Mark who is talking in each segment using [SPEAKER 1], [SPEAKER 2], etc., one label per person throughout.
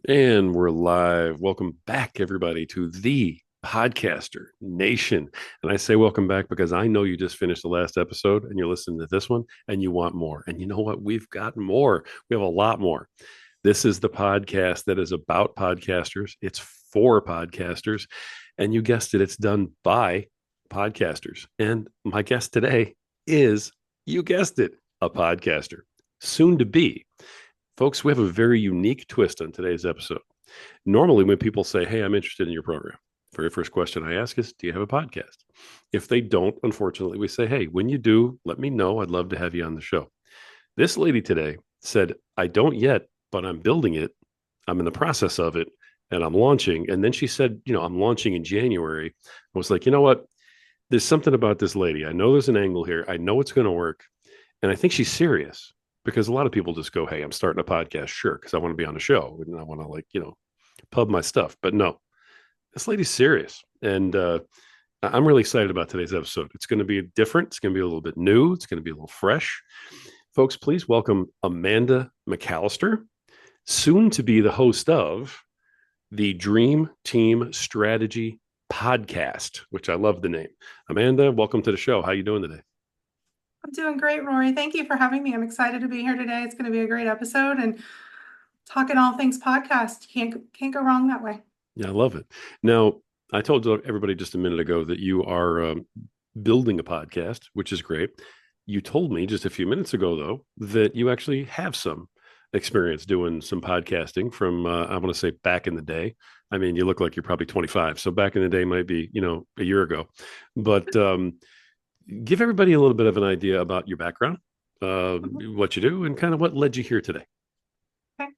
[SPEAKER 1] And we're live. Welcome back, everybody, to the Podcaster Nation. And I say welcome back because I know you just finished the last episode and you're listening to this one and you want more. And you know what? We've got more. We have a lot more. This is the podcast that is about podcasters, it's for podcasters. And you guessed it, it's done by podcasters. And my guest today is, you guessed it, a podcaster, soon to be. Folks, we have a very unique twist on today's episode. Normally, when people say, "Hey, I'm interested in your program," very first question I ask is, "Do you have a podcast?" If they don't, unfortunately, we say, "Hey, when you do, let me know. I'd love to have you on the show." This lady today said, "I don't yet, but I'm building it. I'm in the process of it, and I'm launching." And then she said, "I'm launching in January." I was like, you know what? There's something about this lady. I know there's an angle here. I know it's going to work. And I think she's serious because a lot of people just go, "Hey, I'm starting a podcast." Sure. Because I want to be on a show and I want to, pub my stuff. But no, this lady's serious. And I'm really excited about today's episode. It's going to be different. It's going to be a little bit new. It's going to be a little fresh. Folks, please welcome Amanda McCallister, soon to be the host of the Dream Team Strategy podcast, which I love the name. Amanda, welcome to the show. How you doing today?
[SPEAKER 2] I'm doing great, Rory. Thank you for having me. I'm excited to be here today. It's going to be a great episode and talking all things podcast. Can't go wrong that way.
[SPEAKER 1] Yeah, I love it. Now, I told everybody just a minute ago that you are building a podcast, which is great. You told me just a few minutes ago, though, that you actually have some experience doing some podcasting from, I want to say, back in the day. I mean, you look like you're probably 25. So back in the day might be, a year ago. But give everybody a little bit of an idea about your background,
[SPEAKER 2] Mhm.
[SPEAKER 1] what you do, and kind of what led you here today.
[SPEAKER 2] Okay.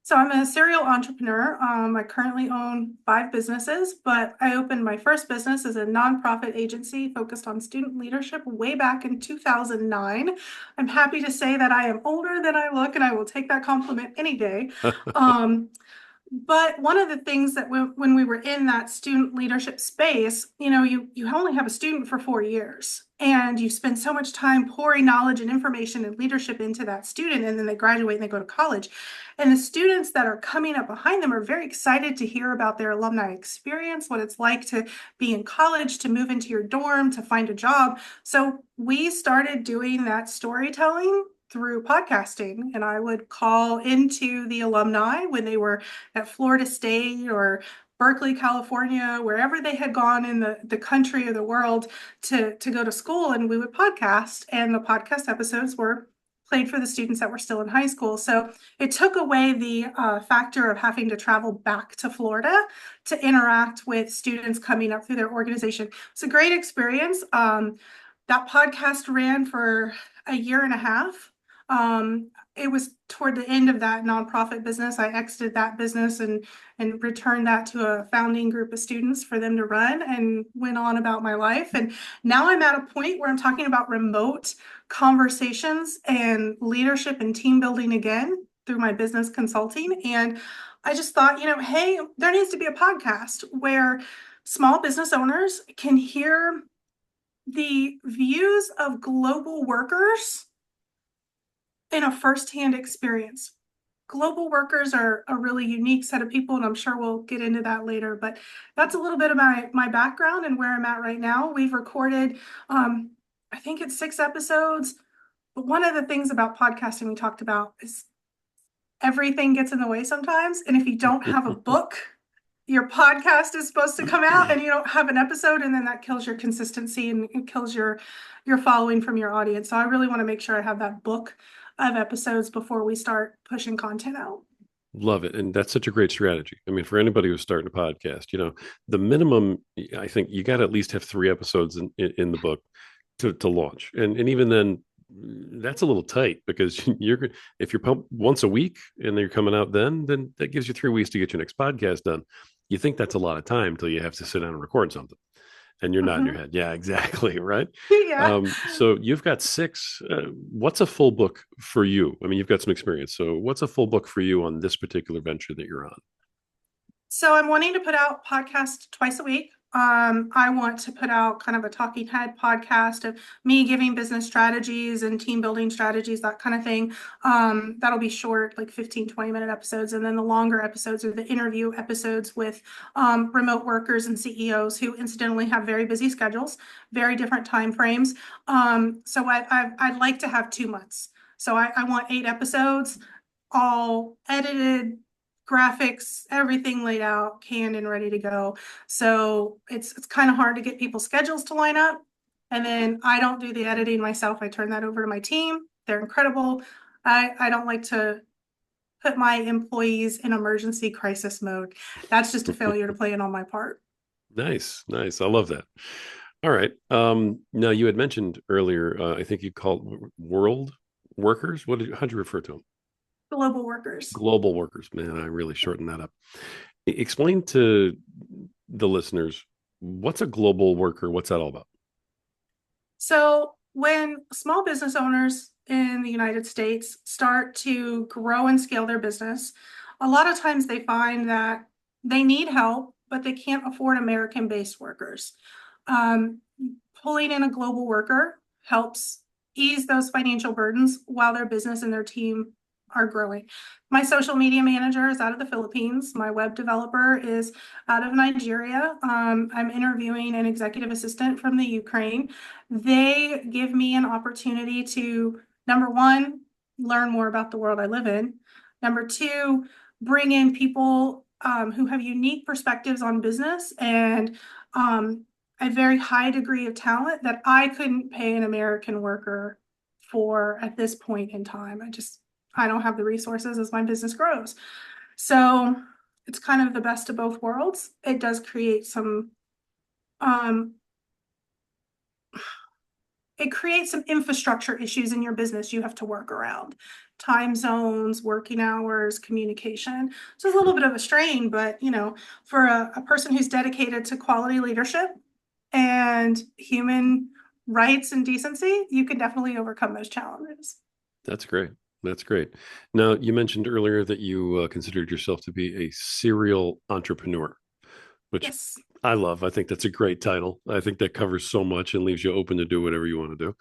[SPEAKER 2] So I'm a serial entrepreneur. I currently own 5 businesses, but I opened my first business as a nonprofit agency focused on student leadership way back in 2009. I'm happy to say that I am older than I look, and I will take that compliment any day. Um, But one of the things that when we were in that student leadership space, you only have a student for 4 years and you spend so much time pouring knowledge and information and leadership into that student, and then they graduate and they go to college. And the students that are coming up behind them are very excited to hear about their alumni experience, what it's like to be in college, to move into your dorm, to find a job. So we started doing that storytelling through podcasting, and I would call into the alumni when they were at Florida State or Berkeley, California, wherever they had gone in the country or the world to go to school, and we would podcast. And the podcast episodes were played for the students that were still in high school. So it took away the factor of having to travel back to Florida to interact with students coming up through their organization. It's a great experience. That podcast ran for a year and a half. It was toward the end of that nonprofit business. I exited that business and returned that to a founding group of students for them to run, and went on about my life. And now I'm at a point where I'm talking about remote conversations and leadership and team building again through my business consulting. And I just thought, hey, there needs to be a podcast where small business owners can hear the views of global workers in a firsthand experience. Global workers are a really unique set of people, and I'm sure we'll get into that later. But that's a little bit of my background and where I'm at right now. We've recorded, I think it's 6 episodes. But one of the things about podcasting we talked about is everything gets in the way sometimes. And if you don't have a book, your podcast is supposed to come out and you don't have an episode, and then that kills your consistency and it kills your following from your audience. So I really want to make sure I have that book of episodes before we start pushing content out.
[SPEAKER 1] Love it. And that's such a great strategy. I mean, for anybody who's starting a podcast, the minimum, I think you got to at least have 3 episodes in the book to launch. And even then, that's a little tight because if you're pumped once a week and you're coming out then that gives you 3 weeks to get your next podcast done. You think that's a lot of time until you have to sit down and record something and you're not in your
[SPEAKER 2] Mhm.
[SPEAKER 1] head. Yeah, exactly. Right.
[SPEAKER 2] Yeah.
[SPEAKER 1] So you've got 6. What's a full book for you? I mean, you've got some experience. So what's a full book for you on this particular venture that you're on?
[SPEAKER 2] So I'm wanting to put out podcasts twice a week. I want to put out kind of a talking head podcast of me giving business strategies and team building strategies, that kind of thing. That'll be short, like 15, 20-minute episodes. And then the longer episodes are the interview episodes with remote workers and CEOs who incidentally have very busy schedules, very different time frames. So I'd like to have 2 months. So I want 8 episodes, all edited, graphics, everything laid out, canned and ready to go. So it's kind of hard to get people's schedules to line up. And then I don't do the editing myself. I turn that over to my team. They're incredible. I don't like to put my employees in emergency crisis mode. That's just a failure to plan on my part.
[SPEAKER 1] Nice, nice. I love that. All right. Now you had mentioned earlier, I think you called world workers. How'd you refer to them?
[SPEAKER 2] Global workers.
[SPEAKER 1] Global workers. Man, I really shortened that up. Explain to the listeners, what's a global worker? What's that all about?
[SPEAKER 2] So when small business owners in the United States start to grow and scale their business, a lot of times they find that they need help, but they can't afford American-based workers. Um, Pulling in a global worker helps ease those financial burdens while their business and their team are growing. My social media manager is out of the Philippines. My web developer is out of Nigeria. I'm interviewing an executive assistant from the Ukraine. They give me an opportunity to, number one, learn more about the world I live in. Number two, bring in people who have unique perspectives on business and a very high degree of talent that I couldn't pay an American worker for at this point in time. I don't have the resources as my business grows. So it's kind of the best of both worlds. It does create um, some infrastructure issues in your business you have to work around. Time zones, working hours, communication. So it's a little bit of a strain, but for a person who's dedicated to quality leadership and human rights and decency, you can definitely overcome those challenges.
[SPEAKER 1] That's great. That's great. Now, you mentioned earlier that you considered yourself to be a serial entrepreneur, which
[SPEAKER 2] Yes.
[SPEAKER 1] I love. I think that's a great title. I think that covers so much and leaves you open to do whatever you want to do.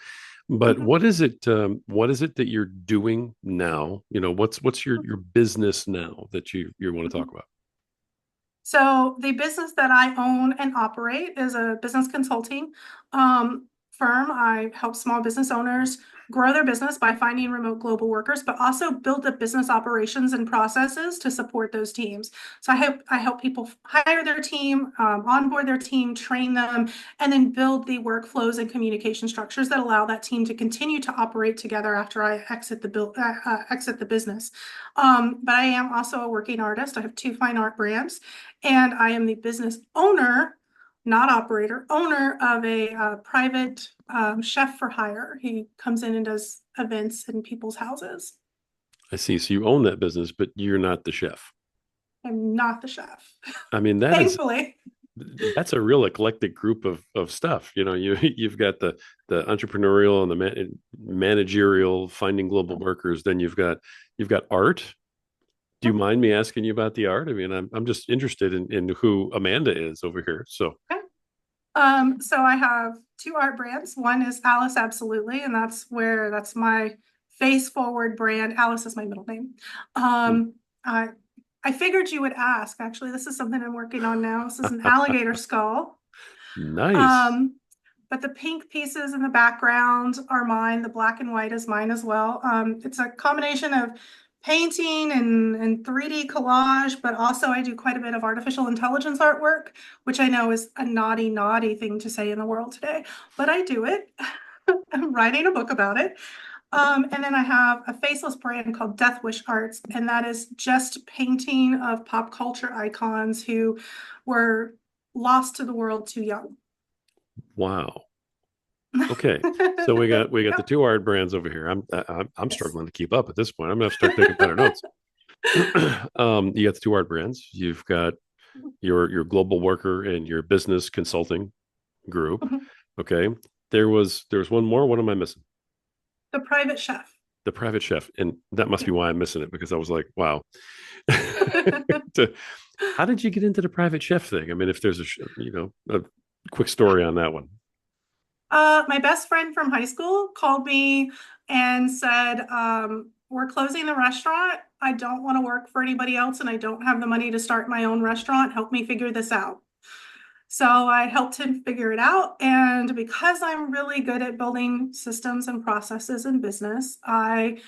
[SPEAKER 1] But
[SPEAKER 2] Mhm.
[SPEAKER 1] what is it? What is it that you're doing now? What's your business now that you want to talk
[SPEAKER 2] Mhm.
[SPEAKER 1] about?
[SPEAKER 2] So the business that I own and operate is a business consulting firm. I help small business owners grow their business by finding remote global workers, but also build up business operations and processes to support those teams. So I help people hire their team, onboard their team, train them, and then build the workflows and communication structures that allow that team to continue to operate together after I exit the business. But I am also a working artist. I have 2 fine art brands. And I am the business owner, not operator, owner of a private chef for hire. He comes in and does events in people's houses.
[SPEAKER 1] I see. So you own that business, but you're not the chef.
[SPEAKER 2] I'm not the chef,
[SPEAKER 1] I mean,
[SPEAKER 2] thankfully.
[SPEAKER 1] that's a real eclectic group of stuff. You've got the entrepreneurial and the managerial, finding global workers. Then you've got art. Do you mind me asking you about the art? I mean, I'm just interested in who Amanda is over here. So
[SPEAKER 2] Okay. So I have 2 art brands. One is Alice Absolutely, and that's my face forward brand. Alice is my middle name.
[SPEAKER 1] hmm.
[SPEAKER 2] I I figured you would ask. Actually, this is something I'm working on now. This is an alligator skull.
[SPEAKER 1] Nice.
[SPEAKER 2] Um, but the pink pieces in the background are mine. The black and white is mine as well. It's a combination of painting and 3D collage, but also I do quite a bit of artificial intelligence artwork, which I know is a naughty thing to say in the world today, but I do it. I'm writing a book about it. And then I have a faceless brand called Death Wish Arts, and that is just painting of pop culture icons who were lost to the world too young.
[SPEAKER 1] Wow. Okay. So we got the
[SPEAKER 2] Yep.
[SPEAKER 1] two art brands over here. I'm
[SPEAKER 2] Yes.
[SPEAKER 1] struggling to keep up at this point. I'm gonna have to start taking better notes. You got the two art brands. You've got your global worker and your business consulting group. Okay. There was one more. What am I missing?
[SPEAKER 2] The private chef.
[SPEAKER 1] The private chef, and that must be
[SPEAKER 2] Yeah.
[SPEAKER 1] why I'm missing it because I was like, wow. How did you get into the private chef thing? I mean, if there's a quick story on that one.
[SPEAKER 2] My best friend from high school called me and said, we're closing the restaurant. I don't want to work for anybody else and I don't have the money to start my own restaurant. Help me figure this out. So I helped him figure it out. And because I'm really good at building systems and processes in business, I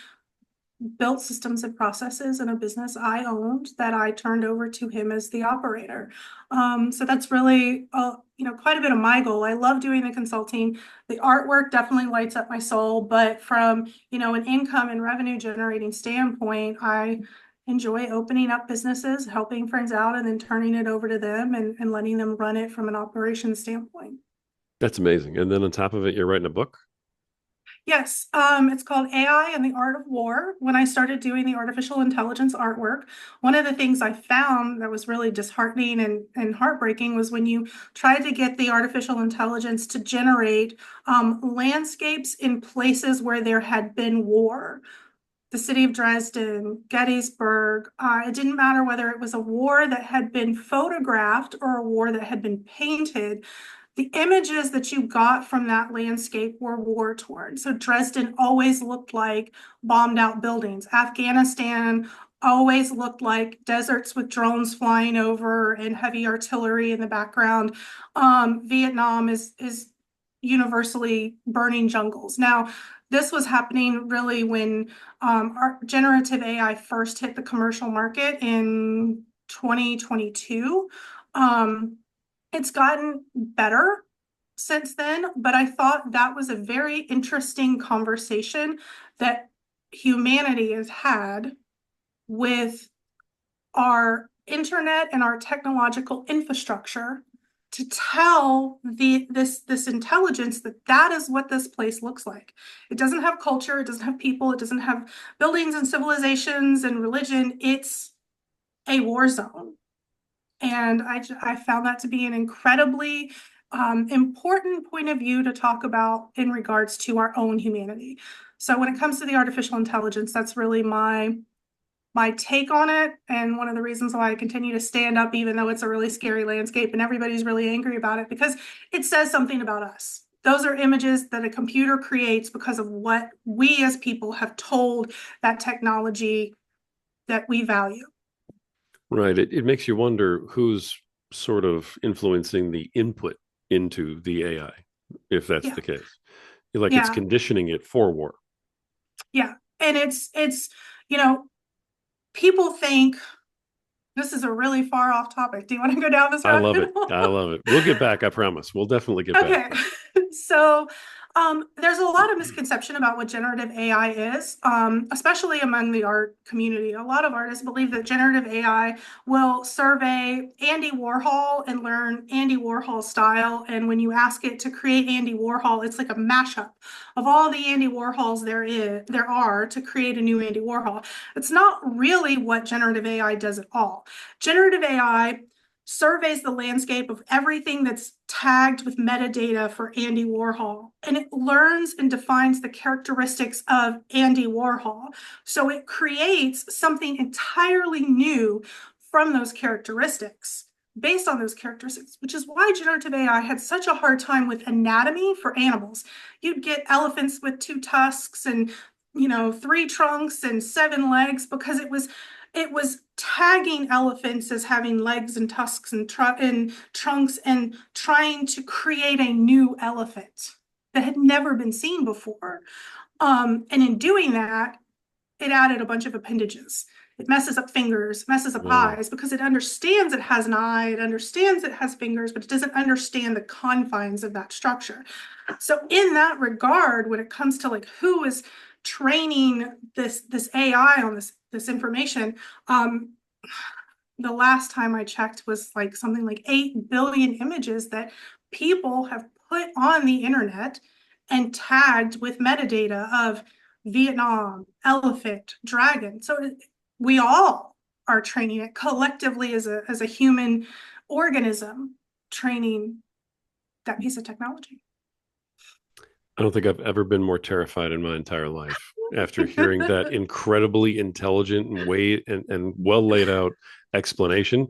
[SPEAKER 2] built systems and processes in a business I owned that I turned over to him as the operator. So that's really, quite a bit of my goal. I love doing the consulting. The artwork definitely lights up my soul, but from, an income and revenue generating standpoint, I enjoy opening up businesses, helping friends out, and then turning it over to them and letting them run it from an operations standpoint.
[SPEAKER 1] That's amazing. And then on top of it, you're writing a book.
[SPEAKER 2] Yes, it's called AI and the Art of War. When I started doing the artificial intelligence artwork, one of the things I found that was really disheartening and heartbreaking was when you tried to get the artificial intelligence to generate landscapes in places where there had been war. The city of Dresden, Gettysburg. It didn't matter whether it was a war that had been photographed or a war that had been painted. The images that you got from that landscape were war torn. So Dresden always looked like bombed out buildings. Afghanistan always looked like deserts with drones flying over and heavy artillery in the background. Vietnam is universally burning jungles. Now, this was happening really when our generative AI first hit the commercial market in 2022. It's gotten better since then, but I thought that was a very interesting conversation that humanity has had with our internet and our technological infrastructure to tell this intelligence that that is what this place looks like. It doesn't have culture, it doesn't have people, it doesn't have buildings and civilizations and religion. It's a war zone. And I found that to be an incredibly important point of view to talk about in regards to our own humanity. So when it comes to the artificial intelligence, that's really my take on it, and one of the reasons why I continue to stand up, even though it's a really scary landscape and everybody's really angry about it, because it says something about us. Those are images that a computer creates because of what we as people have told that technology that we value.
[SPEAKER 1] Right. It makes you wonder who's sort of influencing the input into the AI, if that's
[SPEAKER 2] Yeah,
[SPEAKER 1] the case. Like it's
[SPEAKER 2] yeah,
[SPEAKER 1] conditioning it for war.
[SPEAKER 2] yeah. And it's, you know, people think this is a really far off topic. Do you want to go down this
[SPEAKER 1] I
[SPEAKER 2] rabbit
[SPEAKER 1] love it. I
[SPEAKER 2] hole?
[SPEAKER 1] love it. We'll get back. I promise. We'll definitely get back.
[SPEAKER 2] Okay. So there's a lot of misconception about what generative AI is, especially among the art community. A lot of artists believe that generative AI will survey Andy Warhol and learn Andy Warhol style. And when you ask it to create Andy Warhol, it's like a mashup of all the Andy Warhols there are to create a new Andy Warhol. It's not really what generative AI does at all. Generative AI surveys the landscape of everything that's tagged with metadata for Andy Warhol, and it learns and defines the characteristics of Andy Warhol. So it creates something entirely new from those characteristics, based on those characteristics, which is why generative AI had such a hard time with anatomy for animals. You'd get elephants with two tusks and three trunks and seven legs because it was tagging elephants as having legs and tusks and trunks and trying to create a new elephant that had never been seen before. And in doing that, it added a bunch of appendages. It messes up fingers, messes up
[SPEAKER 1] Wow.
[SPEAKER 2] eyes because it understands it has an eye, it understands it has fingers, but it doesn't understand the confines of that structure. So in that regard, when it comes to like who is training this AI on this information, the last time I checked was like something like 8 billion images that people have put on the internet and tagged with metadata of Vietnam, elephant, dragon. So we all are training it collectively as a human organism, training that piece of technology.
[SPEAKER 1] I don't think I've ever been more terrified in my entire life after hearing that incredibly intelligent and and well laid out explanation.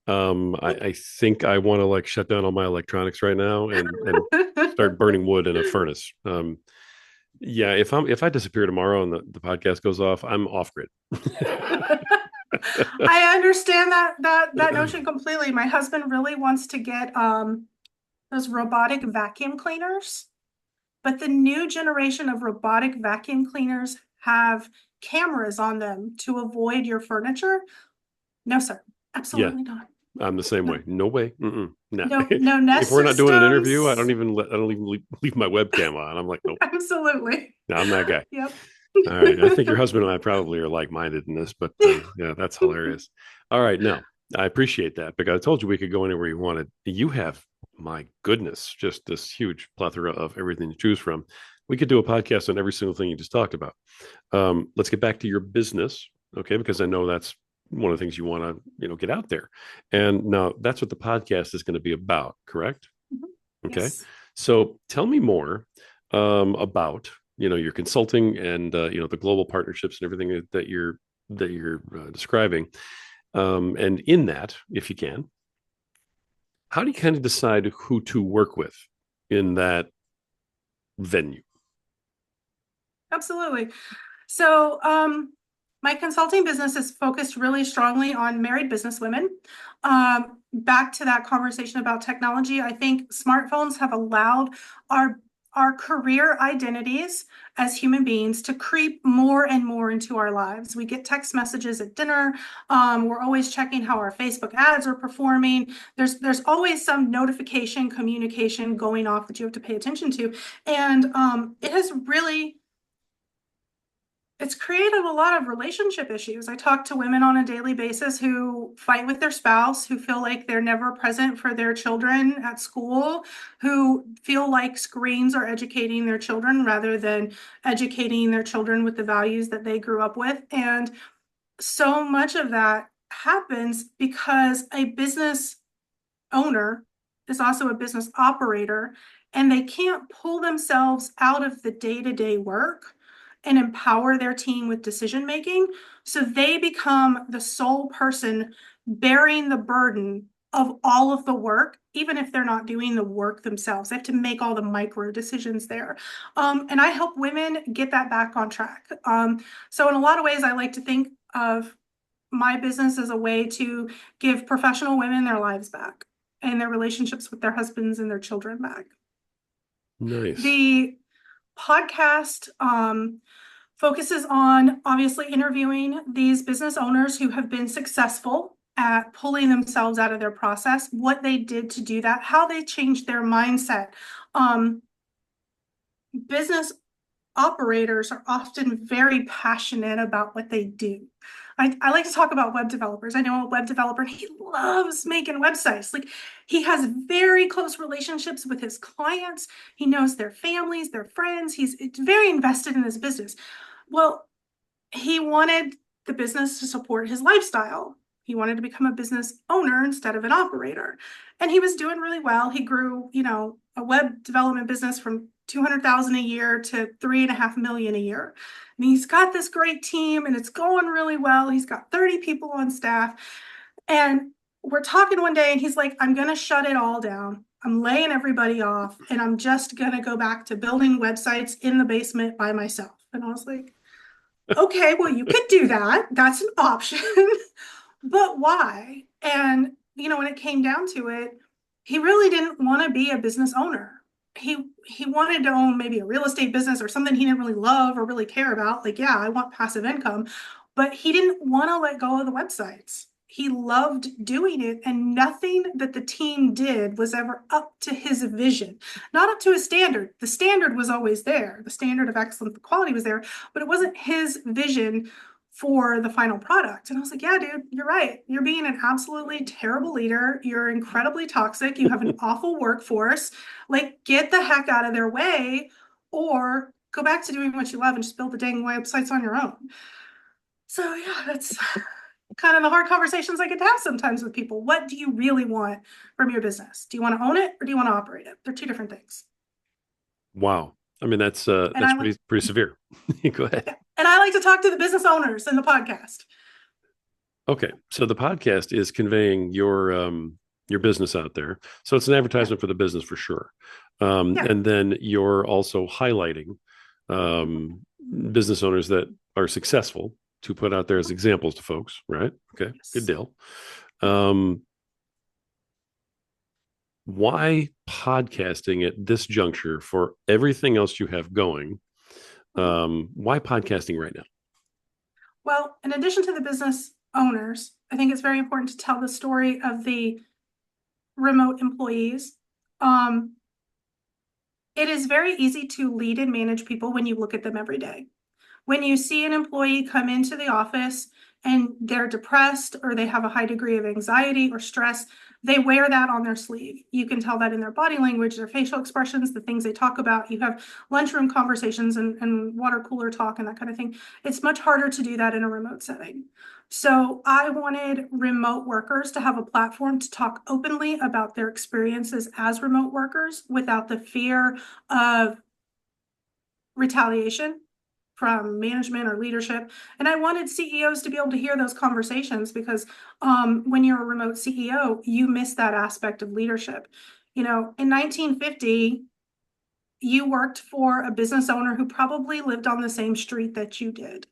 [SPEAKER 1] I think I want to like shut down all my electronics right now and start burning wood in a furnace. Yeah, if I disappear tomorrow and the podcast goes off, I'm off grid.
[SPEAKER 2] I understand that notion completely. My husband really wants to get those robotic vacuum cleaners, but the new generation of robotic vacuum cleaners have cameras on them to avoid your furniture. No, sir.
[SPEAKER 1] Yeah,
[SPEAKER 2] Absolutely not.
[SPEAKER 1] I'm the same way.
[SPEAKER 2] No,
[SPEAKER 1] No way. No.
[SPEAKER 2] no
[SPEAKER 1] If
[SPEAKER 2] Nest
[SPEAKER 1] we're not doing an interview,
[SPEAKER 2] systems.
[SPEAKER 1] I don't even leave my webcam on. I'm like, nope,
[SPEAKER 2] Absolutely.
[SPEAKER 1] no, I'm that guy.
[SPEAKER 2] Yep.
[SPEAKER 1] All right. I think your husband and I probably are like minded in this, but yeah, that's hilarious. All right. No, I appreciate that because I told you we could go anywhere you wanted. You have, my goodness, just this huge plethora of everything to choose from. We could do a podcast on every single thing you just talked about. Let's get back to your business, okay? Because I know that's one of the things you want to, get out there. And now that's what the podcast is going to be about, correct?
[SPEAKER 2] Mhm.
[SPEAKER 1] Okay.
[SPEAKER 2] Yes.
[SPEAKER 1] So tell me more about your consulting and the global partnerships and everything that you're describing. And in that, if you can, how do you kind of decide who to work with in that venue?
[SPEAKER 2] Absolutely. So, my consulting business is focused really strongly on married business women. Back to that conversation about technology, I think smartphones have allowed our our career identities as human beings to creep more and more into our lives. We get text messages at dinner. We're always checking how our Facebook ads are performing. There's always some notification communication going off that you have to pay attention to, and it has really it's created a lot of relationship issues. I talk to women on a daily basis who fight with their spouse, who feel like they're never present for their children at school, who feel like screens are educating their children rather than educating their children with the values that they grew up with. And so much of that happens because a business owner is also a business operator, and they can't pull themselves out of the day-to-day work and empower their team with decision making. So they become the sole person bearing the burden of all of the work, even if they're not doing the work themselves. They have to make all the micro decisions there. And I help women get that back on track. So in a lot of ways, I like to think of my business as a way to give professional women their lives back and their relationships with their husbands and their children back.
[SPEAKER 1] Nice.
[SPEAKER 2] The podcast focuses on obviously interviewing these business owners who have been successful at pulling themselves out of their process, what they did to do that, how they changed their mindset. Business operators are often very passionate about what they do. I like to talk about web developers. I know a web developer, and he loves making websites. Like, he has very close relationships with his clients. He knows their families, their friends. He's very invested in his business. Well, he wanted the business to support his lifestyle. He wanted to become a business owner instead of an operator. And he was doing really well. He grew, a web development business from 200,000 a year to 3.5 million a year. And he's got this great team and it's going really well. He's got 30 people on staff. And we're talking one day and he's like, I'm going to shut it all down. I'm laying everybody off and I'm just going to go back to building websites in the basement by myself. And I was like, okay, well, you could do that. That's an option. But why? And, when it came down to it, he really didn't want to be a business owner. He wanted to own maybe a real estate business or something he didn't really love or really care about. Like, yeah, I want passive income, but he didn't want to let go of the websites. He loved doing it, and nothing that the team did was ever up to his vision, not up to his standard. The standard was always there. The standard of excellence, the quality was there, but it wasn't his vision for the final product. And I was like, yeah, dude, you're right. You're being an absolutely terrible leader. You're incredibly toxic. You have an awful workforce. Like, get the heck out of their way or go back to doing what you love and just build the dang websites on your own. So, yeah, that's kind of the hard conversations I get to have sometimes with people. What do you really want from your business? Do you want to own it or do you want to operate it? They're two different things.
[SPEAKER 1] Wow. I mean, that's
[SPEAKER 2] And
[SPEAKER 1] that's
[SPEAKER 2] I
[SPEAKER 1] pretty, pretty severe. Go ahead.
[SPEAKER 2] and I like to talk to the business owners in the podcast.
[SPEAKER 1] Okay, so the podcast is conveying your business out there. So it's an
[SPEAKER 2] Yeah,
[SPEAKER 1] advertisement for the business for sure.
[SPEAKER 2] yeah,
[SPEAKER 1] And then you're also highlighting um, business owners that are successful to put out there as examples to folks, right? Okay, good
[SPEAKER 2] yes.
[SPEAKER 1] deal. Um, why podcasting at this juncture for everything else you have going?
[SPEAKER 2] Mhm.
[SPEAKER 1] Why podcasting right now?
[SPEAKER 2] Well, in addition to the business owners, I think it's very important to tell the story of the remote employees. Um, it is very easy to lead and manage people when you look at them every day. When you see an employee come into the office and they're depressed or they have a high degree of anxiety or stress, they wear that on their sleeve. You can tell that in their body language, their facial expressions, the things they talk about. You have lunchroom conversations and water cooler talk and that kind of thing. It's much harder to do that in a remote setting. So I wanted remote workers to have a platform to talk openly about their experiences as remote workers without the fear of retaliation from management or leadership. And I wanted CEOs to be able to hear those conversations because when you're a remote CEO, you miss that aspect of leadership. You know, in 1950, you worked for a business owner who probably lived on the same street that you did.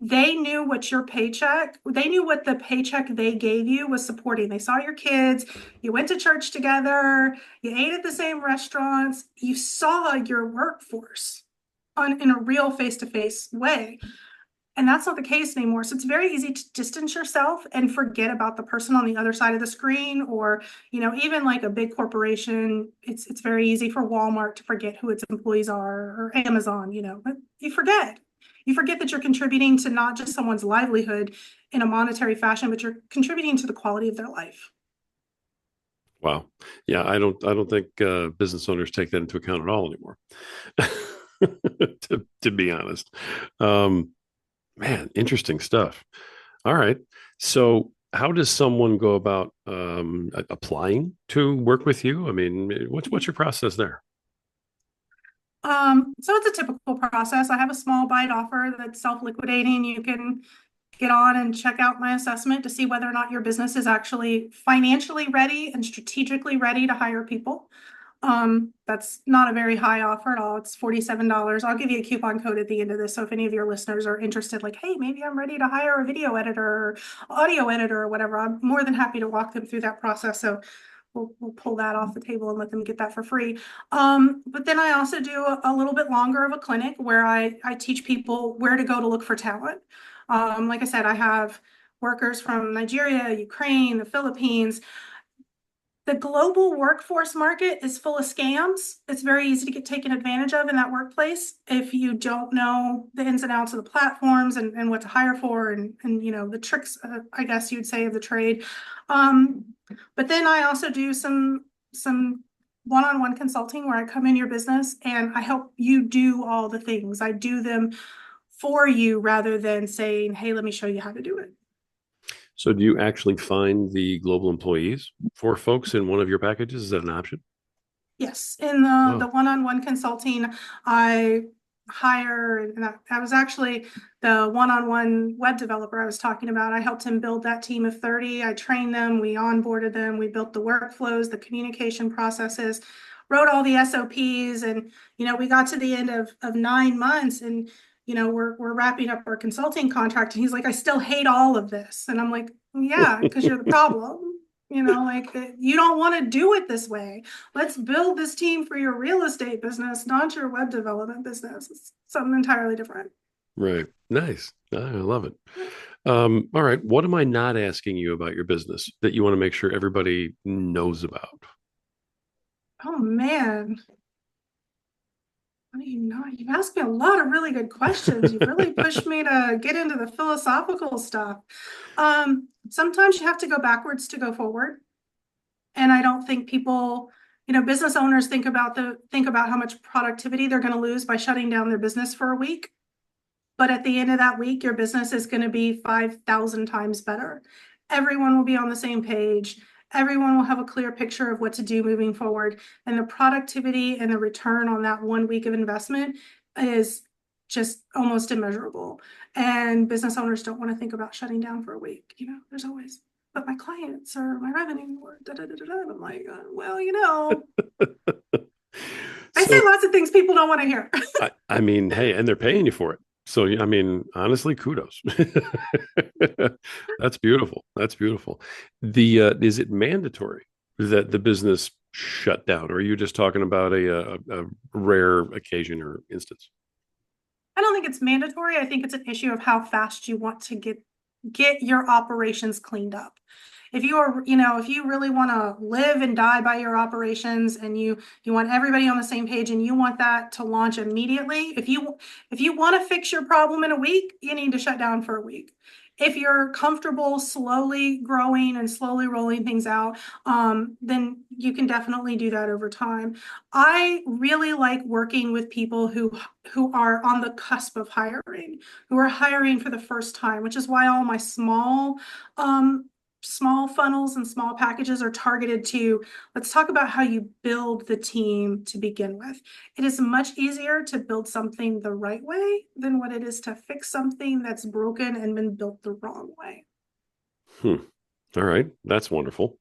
[SPEAKER 2] They knew what your paycheck, they knew what the paycheck they gave you was supporting. They saw your kids, you went to church together, you ate at the same restaurants, you saw your workforce in a real face-to-face way. And that's not the case anymore. So it's very easy to distance yourself and forget about the person on the other side of the screen, or, you know, even like a big corporation, it's very easy for Walmart to forget who its employees are, or Amazon, you know, but you forget. You forget that you're contributing to not just someone's livelihood in a monetary fashion, but you're contributing to the quality of their life.
[SPEAKER 1] Wow. Yeah, I don't think business owners take that into account at all anymore. To be honest. Um, man, interesting stuff. All right. So how does someone go about applying to work with you? I mean, what's your process there?
[SPEAKER 2] So it's a typical process. I have a small bite offer that's self-liquidating. You can get on and check out my assessment to see whether or not your business is actually financially ready and strategically ready to hire people. That's not a very high offer at all. It's $47. I'll give you a coupon code at the end of this. So if any of your listeners are interested, like, hey, maybe I'm ready to hire a video editor or audio editor or whatever, I'm more than happy to walk them through that process. So we'll pull that off the table and let them get that for free. But then I also do a little bit longer of a clinic where I teach people where to go to look for talent. Like I said, I have workers from Nigeria, Ukraine, the Philippines. The global workforce market is full of scams. It's very easy to get taken advantage of in that workplace if you don't know the ins and outs of the platforms and what to hire for and you know the tricks, I guess you'd say, of the trade. Um, but then I also do some one-on-one consulting where I come in your business and I help you do all the things. I do them for you rather than saying, hey, let me show you how to do it.
[SPEAKER 1] So do you actually find the global employees for folks in one of your packages? Is that an option?
[SPEAKER 2] Yes, in the
[SPEAKER 1] Oh,
[SPEAKER 2] one-on-one consulting, I hire, and I was actually the one-on-one web developer I was talking about. I helped him build that team of 30. I trained them, we onboarded them, we built the workflows, the communication processes, wrote all the SOPs, and you know, we got to the end of 9 months, and you know, we're wrapping up our consulting contract, and he's like, I still hate all of this, and I'm like, yeah, because you're the problem. You know, like you don't want to do it this way. Let's build this team for your real estate business, not your web development business. It's something entirely different.
[SPEAKER 1] right. Nice. I love it. All right. What am I not asking you about your business that you want to make sure everybody knows about?
[SPEAKER 2] Oh man, what do you know? You've asked me a lot of really good questions. You've really pushed me to get into the philosophical stuff. Sometimes you have to go backwards to go forward. And I don't think people, you know, business owners think about how much productivity they're going to lose by shutting down their business for a week. But at the end of that week, your business is going to be 5,000 times better. Everyone will be on the same page. Everyone will have a clear picture of what to do moving forward. And the productivity and the return on that 1 week of investment is just almost immeasurable. And business owners don't want to think about shutting down for a week. There's always, but my clients or my revenue or da da da da. And I'm like, well, I say
[SPEAKER 1] So,
[SPEAKER 2] lots of things people don't want to hear.
[SPEAKER 1] I mean, hey, and they're paying you for it. So, I mean, honestly, kudos. That's beautiful. That's beautiful. Is it mandatory that the business shut down, or are you just talking about a rare occasion or instance?
[SPEAKER 2] I don't think it's mandatory. I think it's an issue of how fast you want to get your operations cleaned up. If if you really want to live and die by your operations and you want everybody on the same page and you want that to launch immediately, if you want to fix your problem in a week, you need to shut down for a week. If you're comfortable slowly growing and slowly rolling things out, then you can definitely do that over time. I really like working with people who are on the cusp of hiring, who are hiring for the first time, which is why all my small funnels and small packages are targeted to, let's talk about how you build the team to begin with. It is much easier to build something the right way than what it is to fix something that's broken and been built the wrong way.
[SPEAKER 1] Hmm. All right, that's wonderful.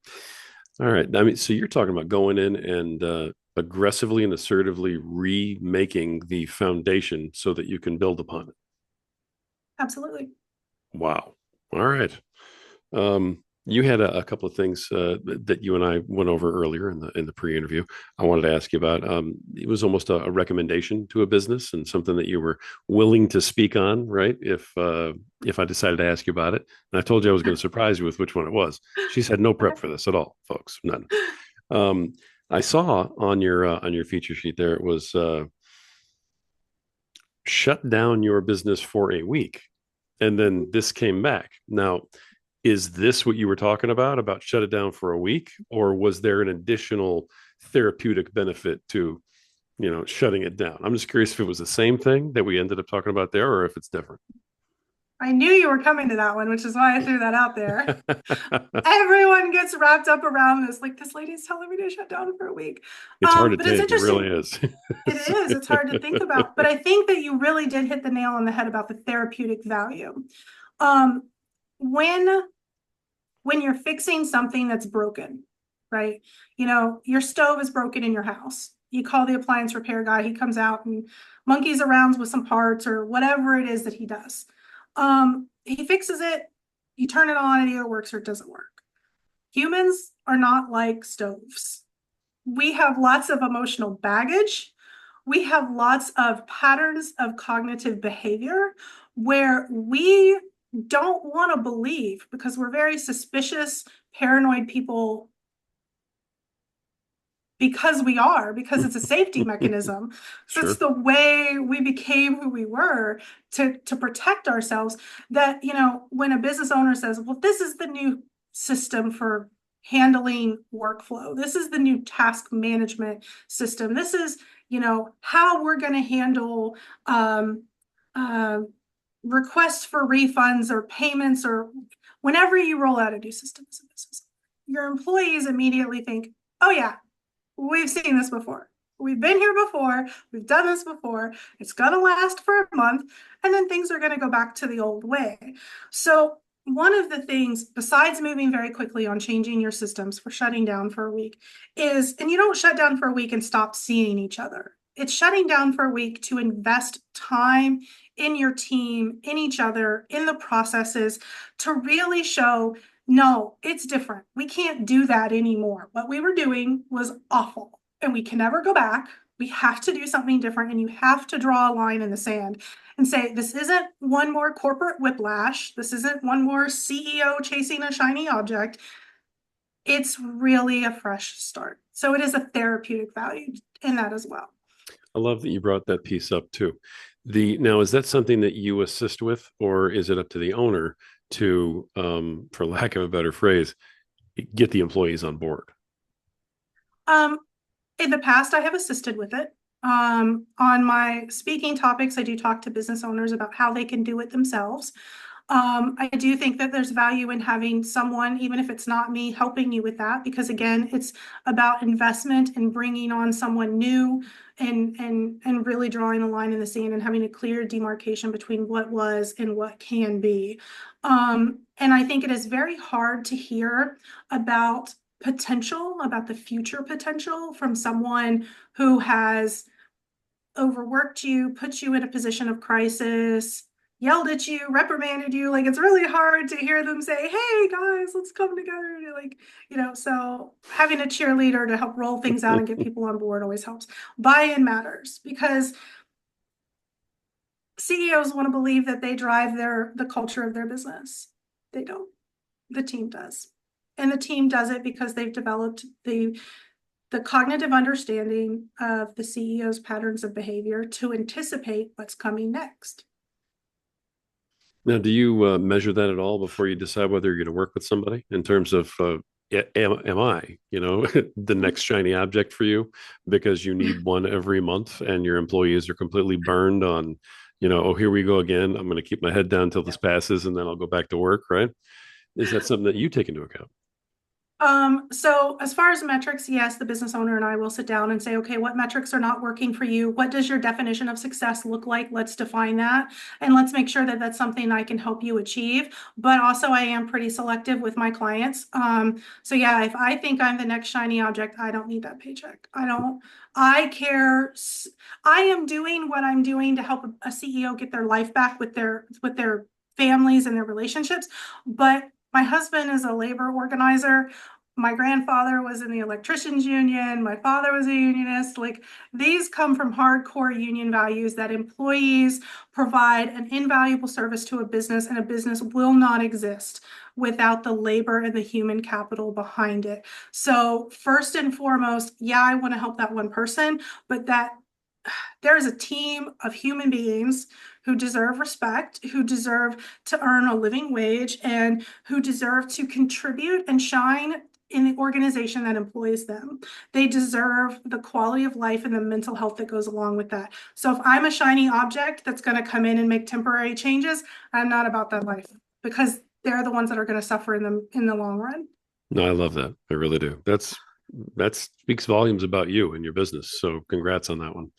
[SPEAKER 1] All right, I mean, so you're talking about going in and aggressively and assertively remaking the foundation so that you can build upon it.
[SPEAKER 2] Absolutely.
[SPEAKER 1] Wow. All right. You had a couple of things that you and I went over earlier in the pre-interview. I wanted to ask you about. It was almost a recommendation to a business and something that you were willing to speak on, right? If I decided to ask you about it, and I told you I was going to surprise you with which one it was. She said no prep for this at all, folks, none. Um, I saw on your feature sheet there it was shut down your business for a week, and then this came back. Now, is this what you were talking about shut it down for a week, or was there an additional therapeutic benefit to shutting it down? I'm just curious if it was the same thing that we ended up talking about there, or if it's different.
[SPEAKER 2] I knew you were coming to that one, which is why I threw that out there. Everyone gets wrapped up around this. Like, this lady's telling me to shut down for a week.
[SPEAKER 1] It's hard to
[SPEAKER 2] But it's
[SPEAKER 1] take. It really
[SPEAKER 2] interesting.
[SPEAKER 1] is.
[SPEAKER 2] It is. It's hard to think about. But I think that you really did hit the nail on the head about the therapeutic value. Um, when you're fixing something that's broken, right? Your stove is broken in your house. You call the appliance repair guy. He comes out and monkeys around with some parts or whatever it is that he does. He fixes it. You turn it on and either it works or it doesn't work. Humans are not like stoves. We have lots of emotional baggage. We have lots of patterns of cognitive behavior where we don't want to believe, because we're very suspicious, paranoid people, because it's a safety mechanism. So it's
[SPEAKER 1] Sure.
[SPEAKER 2] the way we became who we were to protect ourselves. That, when a business owner says, well, this is the new system for handling workflow, this is the new task management system, this is, how we're going to handle uh, requests for refunds or payments, or whenever you roll out a new system as a business, your employees immediately think, oh yeah, we've seen this before. We've been here before. We've done this before. It's going to last for a month, and then things are going to go back to the old way. So one of the things, besides moving very quickly on changing your systems for shutting down for a week, is, and you don't shut down for a week and stop seeing each other. It's shutting down for a week to invest time in your team, in each other, in the processes, to really show, no, it's different. We can't do that anymore. What we were doing was awful, and we can never go back. We have to do something different, and you have to draw a line in the sand and say, this isn't one more corporate whiplash. This isn't one more CEO chasing a shiny object. It's really a fresh start. So it is a therapeutic value in that as well.
[SPEAKER 1] I love that you brought that piece up too. Now, is that something that you assist with, or is it up to the owner to, for lack of a better phrase, get the employees on board?
[SPEAKER 2] Um, in the past, I have assisted with it. On my speaking topics, I do talk to business owners about how they can do it themselves. I do think that there's value in having someone, even if it's not me, helping you with that, because again, it's about investment and bringing on someone new and really drawing a line in the sand and having a clear demarcation between what was and what can be. And I think it is very hard to hear about potential, about the future potential from someone who has overworked you, put you in a position of crisis, yelled at you, reprimanded you. Like, it's really hard to hear them say, hey guys, let's come together. Like, so having a cheerleader to help roll things out and get people on board always helps. Buy-in matters because CEOs want to believe that they drive the culture of their business. They don't. The team does. And the team does it because they've developed the cognitive understanding of the CEO's patterns of behavior to anticipate what's coming next.
[SPEAKER 1] Now, do you measure that at all before you decide whether you're going to work with somebody in terms of am I, the next shiny object for you because you need one every month and your employees are completely burned on, oh, here we go again. I'm going to keep my head down until this passes and then I'll go back to work, right? Is that something that you take into account?
[SPEAKER 2] So as far as metrics, yes, the business owner and I will sit down and say, okay, what metrics are not working for you? What does your definition of success look like? Let's define that. And let's make sure that that's something I can help you achieve. But also I am pretty selective with my clients. So yeah, if I think I'm the next shiny object, I don't need that paycheck. I care. I am doing what I'm doing to help a CEO get their life back with their families and their relationships. But my husband is a labor organizer. My grandfather was in the electricians union. My father was a unionist. Like, these come from hardcore union values that employees provide an invaluable service to a business, and a business will not exist without the labor and the human capital behind it. So first and foremost, yeah, I want to help that one person, but that there is a team of human beings who deserve respect, who deserve to earn a living wage, and who deserve to contribute and shine in the organization that employs them. They deserve the quality of life and the mental health that goes along with that. So if I'm a shiny object that's going to come in and make temporary changes, I'm not about that life, because they're the ones that are going to suffer in the long run.
[SPEAKER 1] No, I love that. I really do. That speaks volumes about you and your business. So congrats on that one.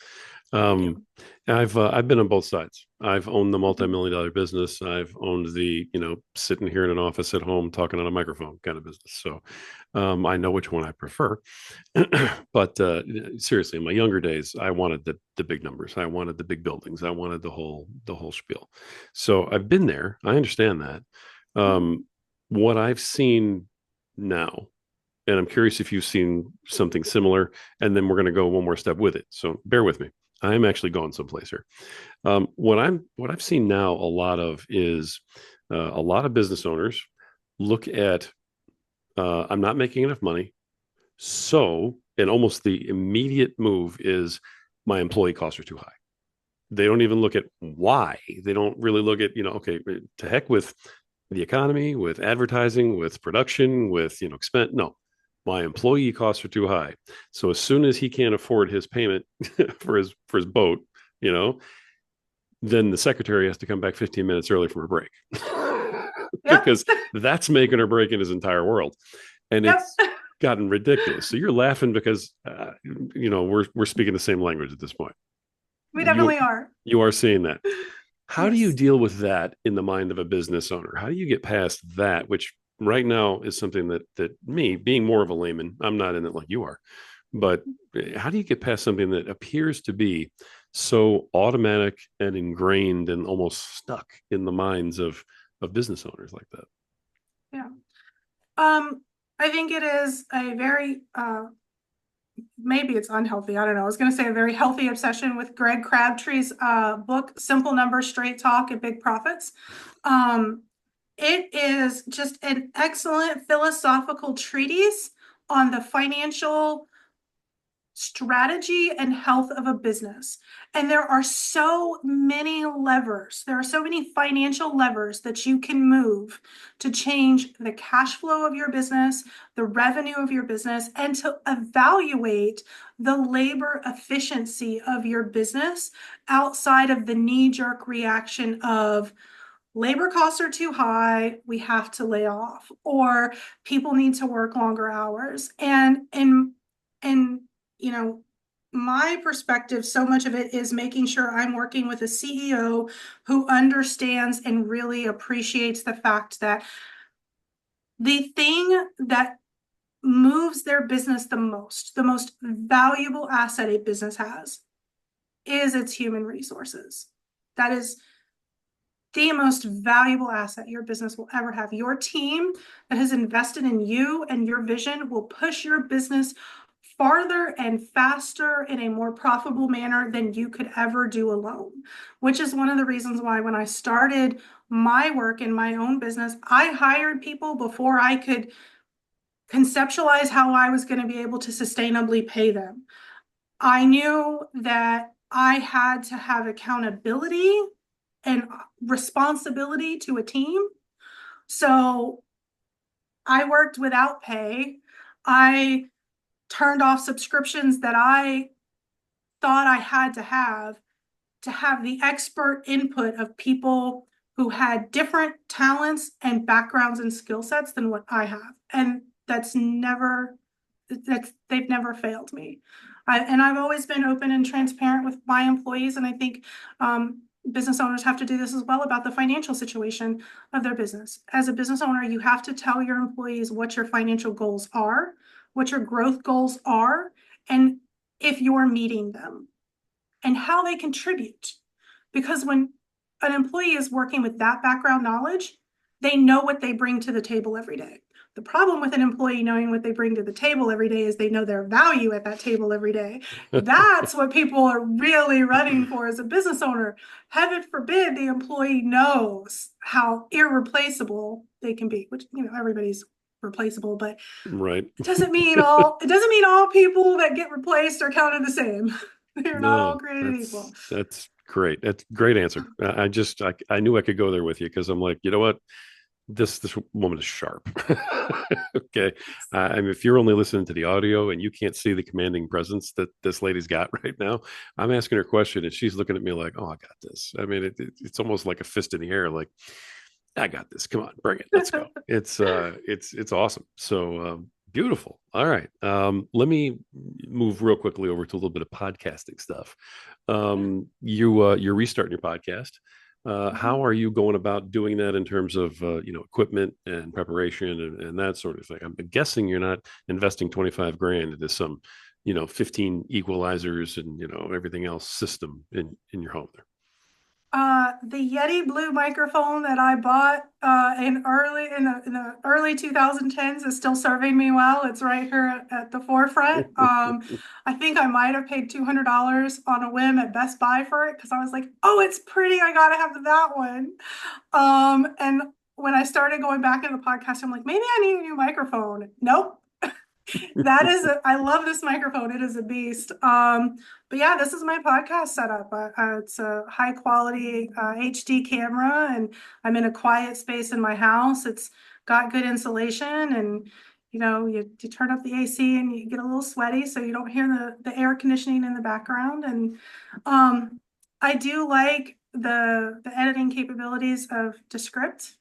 [SPEAKER 1] I've been on both sides. I've owned the multi-million-dollar business. I've owned the, sitting here in an office at home talking on a microphone kind of business. So I know which one I prefer. But seriously, in my younger days, I wanted the big numbers. I wanted the big buildings. I wanted the whole spiel. So I've been there. I understand that. What I've seen now, and I'm curious if you've seen something similar, and then we're going to go one more step with it. So bear with me. I'm actually going someplace here. What I've seen now a lot of is a lot of business owners look at I'm not making enough money, so and almost the immediate move is my employee costs are too high. They don't even look at why. They don't really look at okay, to heck with the economy, with advertising, with production, with expense. No, my employee costs are too high. So as soon as he can't afford his payment for his boat, then the secretary has to come back 15 minutes early from her break.
[SPEAKER 2] Yep.
[SPEAKER 1] Because that's making or breaking his entire world. And
[SPEAKER 2] Yep.
[SPEAKER 1] it's gotten ridiculous. So you're laughing because we're speaking the same language at this point.
[SPEAKER 2] We definitely are.
[SPEAKER 1] You are seeing that. How do you
[SPEAKER 2] Yes.
[SPEAKER 1] deal with that in the mind of a business owner? How do you get past that, which right now is something that me, being more of a layman, I'm not in it like you are, but how do you get past something that appears to be so automatic and ingrained and almost stuck in the minds of business owners like that?
[SPEAKER 2] Yeah. I think it is a very maybe it's unhealthy. I don't know. I was going to say a very healthy obsession with Greg Crabtree's book, Simple Numbers, Straight Talk, and Big Profits. It is just an excellent philosophical treatise on the financial strategy and health of a business. And there are so many levers. There are so many financial levers that you can move to change the cash flow of your business, the revenue of your business, and to evaluate the labor efficiency of your business outside of the knee-jerk reaction of labor costs are too high, we have to lay off, or people need to work longer hours. And you know, my perspective, so much of it is making sure I'm working with a CEO who understands and really appreciates the fact that the thing that moves their business the most valuable asset a business has, is its human resources. That is the most valuable asset your business will ever have. Your team that has invested in you and your vision will push your business farther and faster in a more profitable manner than you could ever do alone, which is one of the reasons why when I started my work in my own business, I hired people before I could conceptualize how I was going to be able to sustainably pay them. I knew that I had to have accountability and responsibility to a team. So I worked without pay. I turned off subscriptions that I thought I had to have the expert input of people who had different talents and backgrounds and skill sets than what I have. And they've never failed me. And I've always been open and transparent with my employees. And I think business owners have to do this as well about the financial situation of their business. As a business owner, you have to tell your employees what your financial goals are, what your growth goals are, and if you're meeting them and how they contribute. Because when an employee is working with that background knowledge, they know what they bring to the table every day. The problem with an employee knowing what they bring to the table every day is they know their value at that table every day. That's what people are really running for as a business owner. Heaven forbid the employee knows how irreplaceable they can be, which, everybody's replaceable, but
[SPEAKER 1] Right.
[SPEAKER 2] it doesn't mean all people that get replaced are counted the same. They're not all
[SPEAKER 1] No,
[SPEAKER 2] created equal.
[SPEAKER 1] that's great. That's a great answer. I knew I could go there with you because I'm like, you know what? This woman is sharp. Okay. I mean, if you're only listening to the audio and you can't see the commanding presence that this lady's got right now, I'm asking her a question and she's looking at me like, oh, I got this. I mean, it's almost like a fist in the air. Like, I got this. Come on, bring it. Let's go. It's awesome. So beautiful. All right. Let me move real quickly over to a little bit of podcasting stuff. You're restarting your podcast. How are you going about doing that in terms of equipment and preparation and that sort of thing? I'm guessing you're not investing 25 grand into some 15 equalizers and everything else system in your home there.
[SPEAKER 2] The Yeti Blue microphone that I bought in the early 2010s is still serving me well. It's right here at the forefront. I think I might have paid $200 on a whim at Best Buy for it because I was like, oh, it's pretty. I gotta have that one. And when I started going back into the podcast, I'm like, maybe I need a new microphone. Nope. I love this microphone. It is a beast. But yeah, this is my podcast setup. It's a high quality HD camera, and I'm in a quiet space in my house. It's got good insulation, and you turn up the AC and you get a little sweaty, so you don't hear the air conditioning in the background. And I do like the editing capabilities of Descript.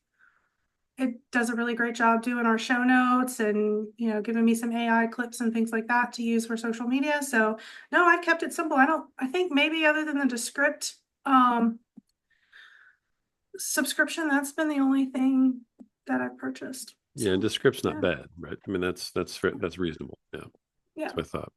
[SPEAKER 2] It does a really great job doing our show notes and giving me some AI clips and things like that to use for social media. So no, I've kept it simple. I think maybe other than the Descript subscription, that's been the only thing that I've purchased.
[SPEAKER 1] Yeah, and
[SPEAKER 2] So
[SPEAKER 1] Descript's not
[SPEAKER 2] yeah.
[SPEAKER 1] bad, right? I mean, that's reasonable. Yeah,
[SPEAKER 2] Yeah.
[SPEAKER 1] that's what I thought.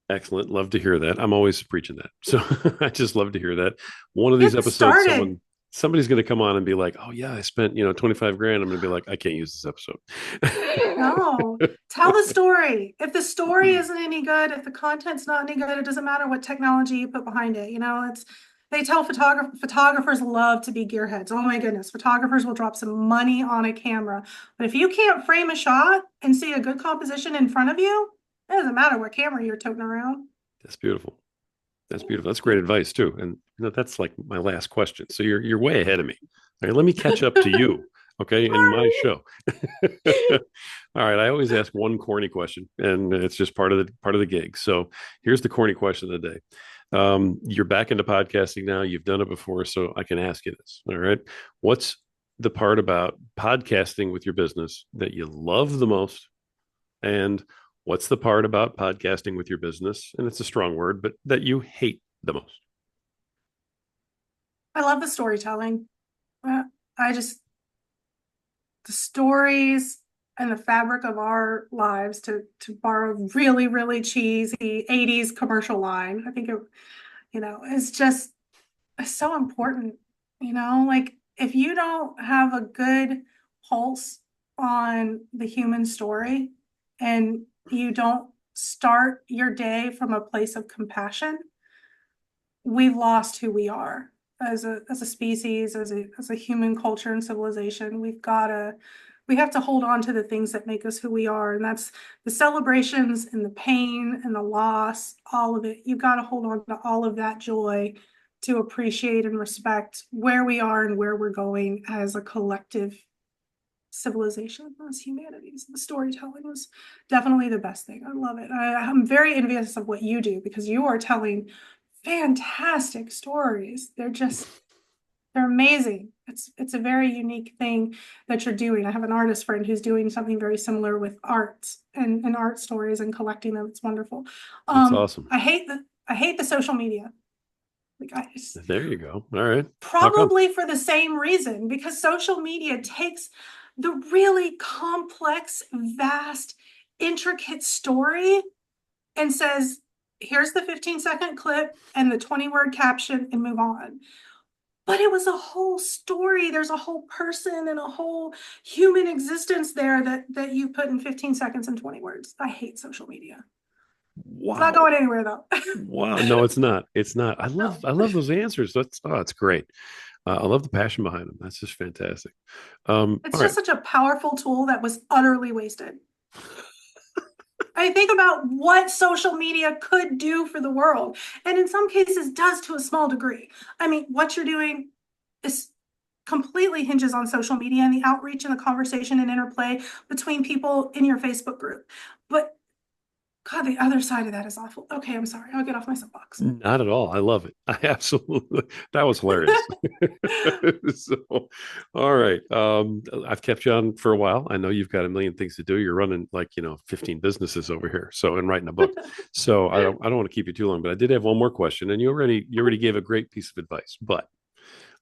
[SPEAKER 1] Excellent. Love to hear that. I'm always preaching that. So I just love to hear that. One of these
[SPEAKER 2] Get
[SPEAKER 1] episodes,
[SPEAKER 2] started.
[SPEAKER 1] somebody's going to come on and be like, "Oh yeah, I spent 25 grand." I'm going to be like, "I can't use this episode."
[SPEAKER 2] No, tell the story. If the story isn't any good, if the content's not any good, it doesn't matter what technology you put behind it. They tell photographers love to be gearheads. Oh my goodness, photographers will drop some money on a camera. But if you can't frame a shot and see a good composition in front of you, it doesn't matter what camera you're toting around.
[SPEAKER 1] That's beautiful. That's beautiful. That's great advice too. And that's like my last question. So you're way ahead of me. All right, let me catch up to you. Okay, in my show. All right, I always ask one corny question, and it's just part of the gig. So here's the corny question of the day. You're back into podcasting now. You've done it before, so I can ask you this. All right, what's the part about podcasting with your business that you love the most, and What's the part about podcasting with your business? And it's a strong word, but that you hate the most.
[SPEAKER 2] I love the storytelling. Uh, I just, the stories and the fabric of our lives, to borrow really, really cheesy 80s commercial line. I think it, is just it's so important. Like if you don't have a good pulse on the human story and you don't start your day from a place of compassion, we've lost who we are as a species, as a human culture and civilization. We have to hold on to the things that make us who we are, and that's the celebrations and the pain and the loss, all of it. You've got to hold on to all of that joy to appreciate and respect where we are and where we're going as a collective civilization, as humanities. The storytelling was definitely the best thing. I love it. I'm very envious of what you do because you are telling fantastic stories. They're amazing. It's a very unique thing that you're doing. I have an artist friend who's doing something very similar with art and art stories and collecting them. It's wonderful.
[SPEAKER 1] That's awesome.
[SPEAKER 2] I hate the social media. Like
[SPEAKER 1] There you go. All right. How come?
[SPEAKER 2] probably for the same reason, because social media takes the really complex, vast, intricate story and says, here's the 15-second clip and the 20-word caption and move on. But it was a whole story. There's a whole person and a whole human existence there that you put in 15 seconds and 20 words. I hate social media. It's not
[SPEAKER 1] Wow.
[SPEAKER 2] going anywhere though.
[SPEAKER 1] Wow. No, it's not. It's not.
[SPEAKER 2] No.
[SPEAKER 1] I love those answers. It's great. I love the passion behind them. That's just fantastic.
[SPEAKER 2] It's
[SPEAKER 1] All right.
[SPEAKER 2] just such a powerful tool that was utterly wasted. I think about what social media could do for the world, and in some cases does to a small degree. I mean, what you're doing is completely hinges on social media and the outreach and the conversation and interplay between people in your Facebook group. But God, the other side of that is awful. Okay, I'm sorry. I'll get off my soapbox.
[SPEAKER 1] Not at all. I love it. I absolutely. That was hilarious. So, all right. I've kept you on for a while. I know you've got a million things to do. You're running like 15 businesses over here. So and writing a book. So I don't want to keep you too long, but I did have one more question, and you already gave a great piece of advice, but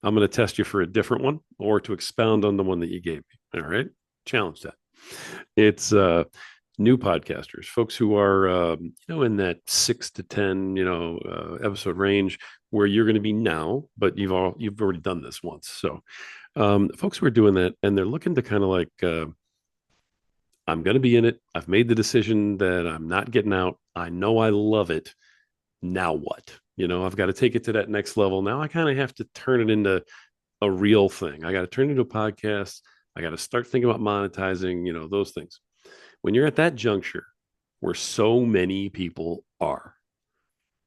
[SPEAKER 1] I'm going to test you for a different one or to expound on the one that you gave me. All right. Challenge that. It's new podcasters, folks who are in that 6 to 10 episode range where you're going to be now, but you've already done this once. So folks who are doing that and they're looking to kind of like I'm going to be in it. I've made the decision that I'm not getting out. I know I love it. Now what? I've got to take it to that next level. Now I kind of have to turn it into a real thing. I got to turn it into a podcast. I got to start thinking about monetizing, those things. When you're at that juncture where so many people are,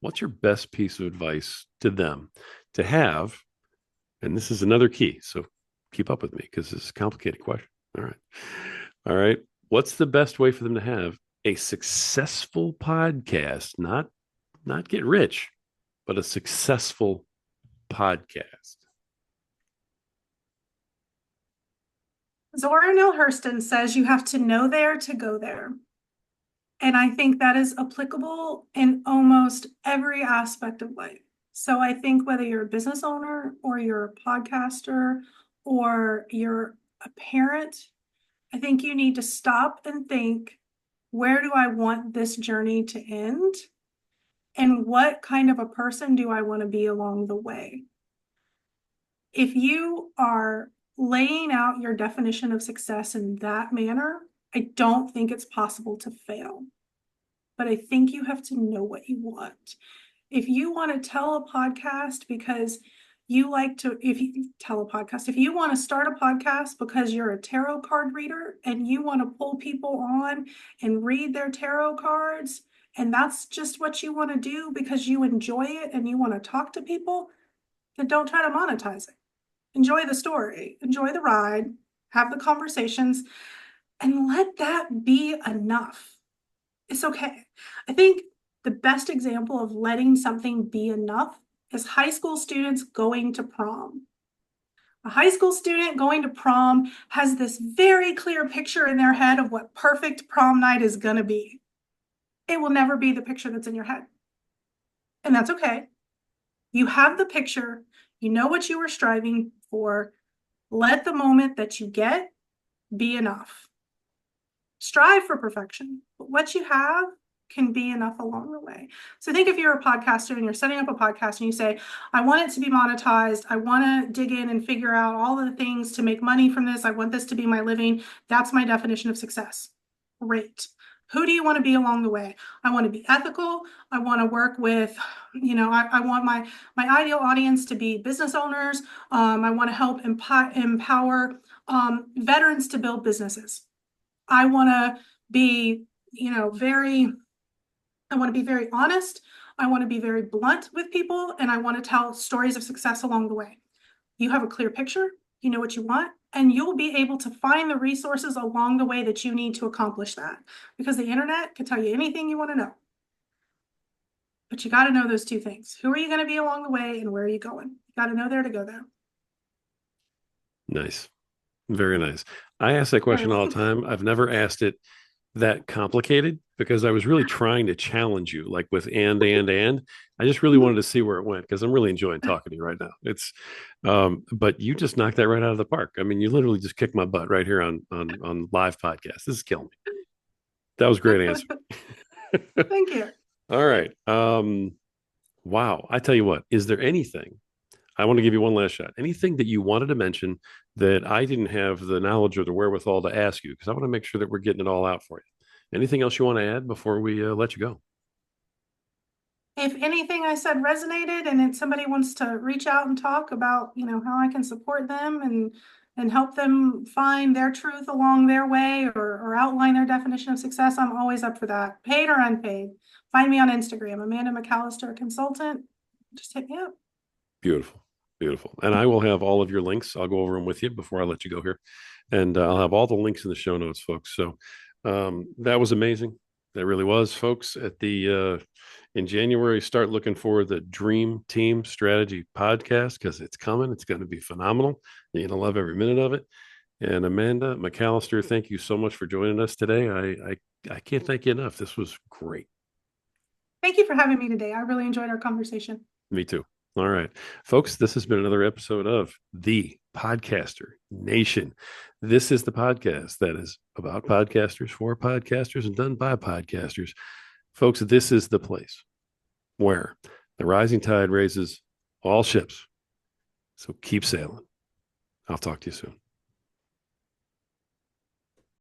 [SPEAKER 1] what's your best piece of advice to them to have? And this is another key. So keep up with me because this is a complicated question. All right. All right. What's the best way for them to have a successful podcast? Not get rich, but a successful podcast.
[SPEAKER 2] Zora Neale Hurston says you have to know there to go there. And I think that is applicable in almost every aspect of life. So I think whether you're a business owner or you're a podcaster or you're a parent, I think you need to stop and think, where do I want this journey to end? And what kind of a person do I want to be along the way? If you are laying out your definition of success in that manner, I don't think it's possible to fail. But I think you have to know what you want. If you want to tell a podcast because you like to, if you tell a podcast, if you want to start a podcast because you're a tarot card reader and you want to pull people on and read their tarot cards, and that's just what you want to do because you enjoy it and you want to talk to people, then don't try to monetize it. Enjoy the story, enjoy the ride, have the conversations, and let that be enough. It's okay. I think the best example of letting something be enough is high school students going to prom. A high school student going to prom has this very clear picture in their head of what perfect prom night is going to be. it will never be the picture that's in your head. And that's okay. You have the picture, you know what you were striving for. Let the moment that you get be enough. Strive for perfection, but what you have can be enough along the way. So think if you're a podcaster and you're setting up a podcast and you say, I want it to be monetized. I want to dig in and figure out all of the things to make money from this. I want this to be my living. That's my definition of success. Great. Who do you want to be along the way? I want to be ethical. I want to work with, I want my ideal audience to be business owners. I want to help empower veterans to build businesses. I want to be, I want to be very honest. I want to be very blunt with people, and I want to tell stories of success along the way. You have a clear picture, you know what you want, and you'll be able to find the resources along the way that you need to accomplish that, because the internet can tell you anything you want to know. But you got to know those two things. Who are you going to be along the way, and where are you going? You got to know there to go there.
[SPEAKER 1] Nice. Very nice. I ask that question all the time. I've never asked it that complicated because I was really trying to challenge you, like with and. I just really wanted to see where it went because I'm really enjoying talking to you right now. But you just knocked that right out of the park. I mean, you literally just kicked my butt right here on live podcast. This is killing me. That was a great answer.
[SPEAKER 2] Thank you.
[SPEAKER 1] All right. Wow. I tell you what, is there anything I want to give you one last shot. Anything that you wanted to mention that I didn't have the knowledge or the wherewithal to ask you? Because I want to make sure that we're getting it all out for you. Anything else you want to add before we let you go?
[SPEAKER 2] If anything I said resonated and if somebody wants to reach out and talk about, how I can support them and help them find their truth along their way or outline their definition of success, I'm always up for that, paid or unpaid. Find me on Instagram, Amanda McCallister Consultant. Just hit me up.
[SPEAKER 1] Beautiful. Beautiful. And I will have all of your links. I'll go over them with you before I let you go here. And I'll have all the links in the show notes, folks. So that was amazing. That really was, folks. At the in January, start looking for the Dream Team Strategy podcast because it's coming. It's going to be phenomenal. You're going to love every minute of it. And Amanda McCallister, thank you so much for joining us today. I can't thank you enough. This was great.
[SPEAKER 2] Thank you for having me today. I really enjoyed our conversation.
[SPEAKER 1] Me too. All right, folks, this has been another episode of the Podcaster Nation. This is the podcast that is about podcasters, for podcasters, and done by podcasters. Folks, this is the place where the rising tide raises all ships. So keep sailing. I'll talk to you soon.